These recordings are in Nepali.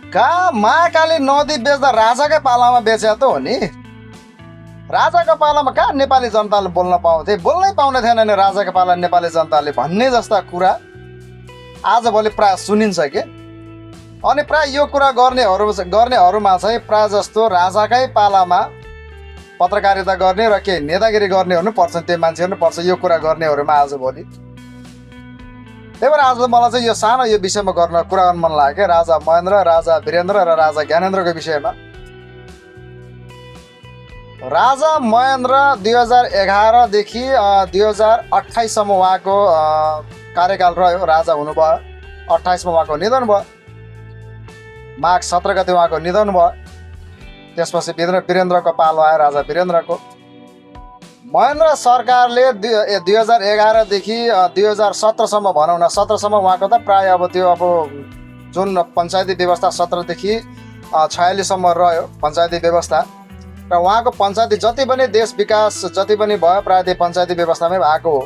कहाँ महाकाली नदी बेच्दा राजाकै पालामा बेचे त हो नि। राजाको पालामा कहाँ नेपाली जनताले बोल्न पाउँथे, बोल्नै पाउने थिएन नि राजाको पाला नेपाली जनताले भन्ने जस्ता कुरा आजभोलि प्राय सुनिन्छ के। अनि प्राय यो कुरा गर्नेहरूमा चाहिँ प्राय जस्तो राजाकै पालामा पत्रकारिता गर्ने र केही नेतागिरी गर्नेहरू पनि पर्छन्, त्यो मान्छेहरू पनि पर्छ यो कुरा गर्नेहरूमा आजभोलि। त्यही भएर आज मलाई चाहिँ यो सानो यो विषयमा कुरा गर्न मन लाग्यो, राजा महेन्द्र, राजा वीरेन्द्र र राजा ज्ञानेन्द्रको विषयमा। राजा महेन्द्र 2011 देखि 2028 सम्म उहाँको कार्यकाल रह्यो, राजा हुनुभयो। 28 मा उहाँको निधन भयो, माघ 17 गते उहाँको निधन भयो। त्यसपछि वीरेन्द्रको पालो आयो, राजा वीरेन्द्रको। महेन्द्र सरकारले 2011 देखि 2017 सम्म भनौँ न, 17 सम्म उहाँको त प्राय अब त्यो जुन पञ्चायती व्यवस्था 17 देखि 46 सम्म रह्यो पञ्चायती व्यवस्था। र उहाँको पञ्चायती जति पनि देश विकास जति पनि भयो प्राय त्यो पञ्चायती व्यवस्थामै भएको हो।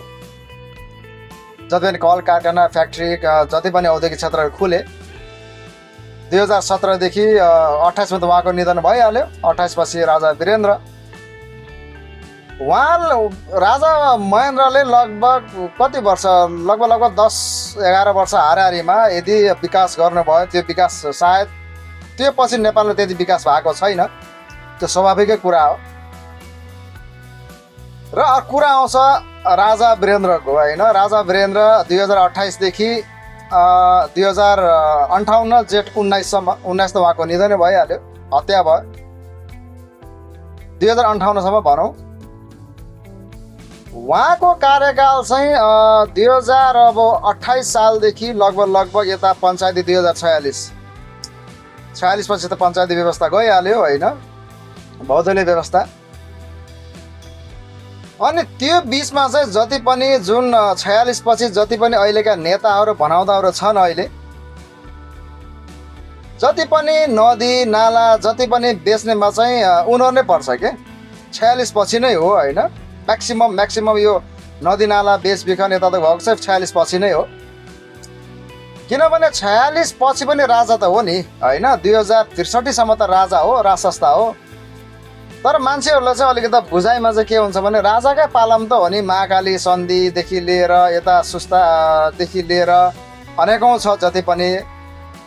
जति पनि कल कारखाना फ्याक्ट्री जति पनि औद्योगिक क्षेत्रहरू खुले 2017 देखि 28 मा त उहाँको निधन भइहाल्यो। 28 पछि राजा वीरेन्द्र, राजा महेन्द्रले लगभग कति वर्ष, लगभग 10-11 वर्ष हाराहारीमा यदि विकास गर्नुभयो, त्यो विकास सायद त्यो पछि नेपालमा त्यति विकास भएको छैन, त्यो स्वाभाविकै कुरा हो। र कुरा आउँछ राजा वीरेन्द्रको होइन। राजा वीरेन्द्र 2028 देखि 2058 जेठ 19 सम्म, 19 त उहाँको निधन भइहाल्यो, हत्या भयो। 2058 सम्म भनौँ। उहाँको कार्यकाल चाहिँ 2028 सालदेखि लगभग यता पञ्चायती 2046 पछि त पञ्चायती व्यवस्था गइहाल्यो होइन, भौगोलिक व्यवस्था। अनि त्यो बिचमा चाहिँ जति पनि जुन 46 पछि जति पनि अहिलेका नेताहरू भनाउँदाहरू छन्, अहिले जति पनि नदी नाला जति पनि बेच्नेमा चाहिँ उनीहरू नै पर्छ के। 46 पछि नै हो होइन, म्याक्सिमम यो नदी नाला बेचबिखन यता त भएको चाहिँ 46 पछि नै हो। किनभने 46 पछि पनि राजा त हो नि होइन, 2063 सम्म त राजा हो, राजसंस्था हो। तर मान्छेहरूलाई चाहिँ अलिकति बुझाइमा चाहिँ के हुन्छ भने राजाकै पालामा त हो नि, महाकाली सन्धिदेखि लिएर यता सुस्तादेखि लिएर अनेकौँ छ जति पनि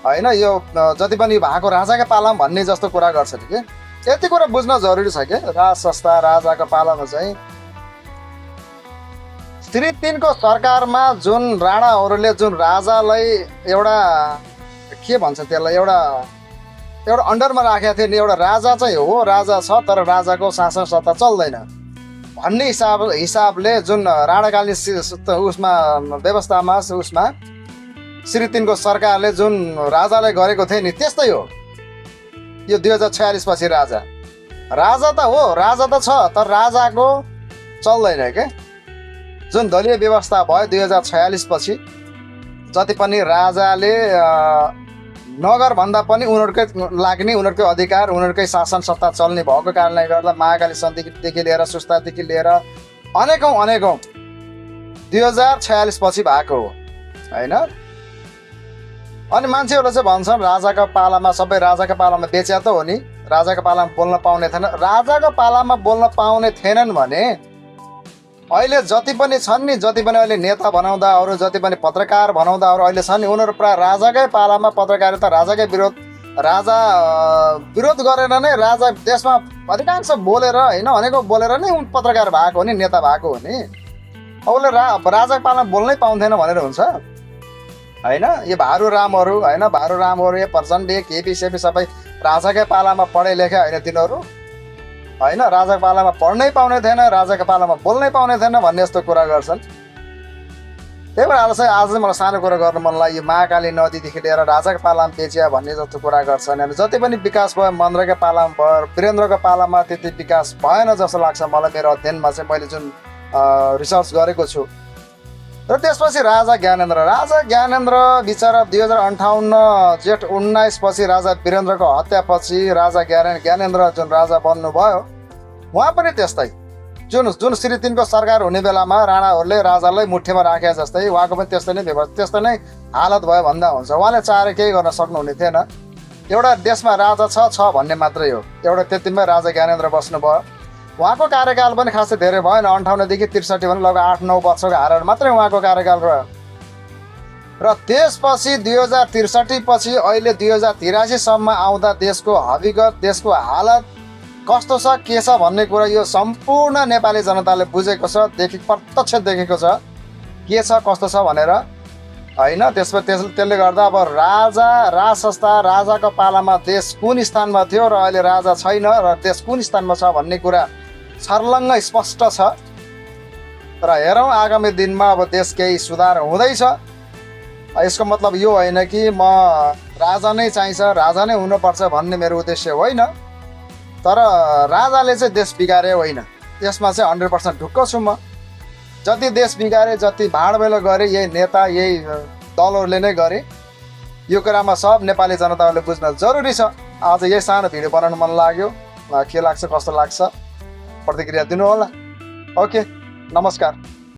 होइन, यो जति पनि भएको राजाकै पालामा भन्ने जस्तो कुरा गर्छ कि। यति कुरा बुझ्न जरुरी छ कि राजसंस्था राजाको पालामा चाहिँ श्री 3 को सरकारमा जुन राणाहरूले जुन राजालाई एउटा के भन्छ त्यसलाई एउटा अन्डरमा राखेका थिए नि, एउटा राजा चाहिँ हो, राजा छ तर राजाको शासन सत्ता चल्दैन भन्ने हिसाबले जुन राणाकालीन उसमा व्यवस्थामा उसमा श्री 3 को सरकारले जुन राजालाई गरेको थियो नि, त्यस्तै हो यो 2046 पछि। राजा त हो, राजा त छ तर राजाको चल्दैन के। जुन दलीय व्यवस्था भयो 2046 पछि जति पनि राजाले नगर भन्दा पनि उनीहरूकै लाग्ने, उनीहरूकै अधिकार, उनीहरूकै शासन सत्ता चल्ने भएको कारणले गर्दा महाकाली सन्धिदेखि लिएर सुस्तादेखि लिएर अनेकौँ 2046 पछि भएको हो होइन। अनि मान्छेहरूले चाहिँ भन्छन् राजाको पालामा सबै राजाको पालामा बेच्या त हो नि, राजाको पालामा बोल्न पाउने थिएन। राजाको पालामा बोल्न पाउने थिएनन् भने अहिले जति पनि छन् नि, जति पनि अहिले नेता भनाउँदाहरू, जति पनि पत्रकार भनाउँदाहरू अहिले छन् नि, उनीहरू प्राय राजाकै पालामा पत्रकारिता, राजाकै राजा विरोध गरेर नै राजा देशमा अधिकांश बोलेर होइन, अनेकौँ बोलेर नै पत्रकार भएको हो नि, नेता भएको हो नि। उसले राजाको पालामा बोल्नै पाउँथेन भनेर हुन्छ होइन। यो भारुरामहरू होइन, भारुरामहरू यो प्रचण्ड केपी सेपी सबै राजाकै पालामा पढे लेखे होइन तिनीहरू होइन, राजाको पालामा पढ्नै पाउने थिएन, राजाको पालामा बोल्नै पाउने थिएन भन्ने यस्तो कुरा गर्छन्। त्यही भएर आज चाहिँ मलाई सानो कुरा गर्नु मन लाग्यो, महाकाली नदीदेखि लिएर राजाको पालामा बेचिया भन्ने जस्तो कुरा गर्छन्। अनि जति पनि विकास भयो महेन्द्रकै पालामा भयो, वीरेन्द्रको पालामा त्यति विकास भएन जस्तो लाग्छ मलाई, मेरो अध्ययनमा चाहिँ मैले जुन रिसर्च गरेको छु। र त्यसपछि राजा ज्ञानेन्द्र बिचरा 2058 जेठ 19 पछि राजा वीरेन्द्रको हत्यापछि राजा ज्ञानेन्द्र जुन राजा बन्नुभयो, उहाँ पनि त्यस्तै जुन श्री 3 को सरकार हुने बेलामा राणाहरूले राजालाई मुठ्ठीमा राखे जस्तै उहाँको पनि त्यस्तै नै हालत भयो भन्दा हुन्छ। उहाँले चाहेर केही गर्न सक्नुहुने थिएन एउटा देशमा राजा छ भन्ने मात्रै हो। एउटा त्यतिमै राजा ज्ञानेन्द्र बस्नुभयो। उहाँको कार्यकाल पनि खासै धेरै भएन, 58 देखि 63 भने लगभग 8-9 वर्षको हारेर मात्रै उहाँको कार्यकाल रह्यो। र त्यसपछि 2063 पछि अहिले 2083 सम्म आउँदा देशको हकीकत, देशको हालत कस्तो छ के छ भन्ने कुरा यो सम्पूर्ण नेपाली जनताले बुझेको छ, प्रत्यक्ष देखेको छ के छ कस्तो छ भनेर होइन। त्यसले गर्दा अब राज संस्था राजाको पालामा देश कुन स्थानमा थियो र अहिले राजा छैन र देश कुन स्थानमा छ भन्ने कुरा छर्लङ्ग स्पष्ट छ। र हेरौँ आगामी दिनमा अब देश केही सुधार हुँदैछ। यसको मतलब यो होइन कि म राजा नै चाहिन्छ, राजा नै हुनुपर्छ भन्ने मेरो उद्देश्य होइन। तर राजाले चाहिँ देश बिगारे होइन, यसमा चाहिँ 100% ढुक्क छु म। जति देश बिगारे, जति भाँडमेलो गरे यही नेता, यही दलहरूले नै गरे। यो कुरामा सब नेपाली जनताहरूले बुझ्न जरुरी छ। आज यही सानो भिडियो बनाउन मन लाग्यो, के लाग्छ कस्तो लाग्छ प्रतिक्रिया दिनु होला। ओके, नमस्कार।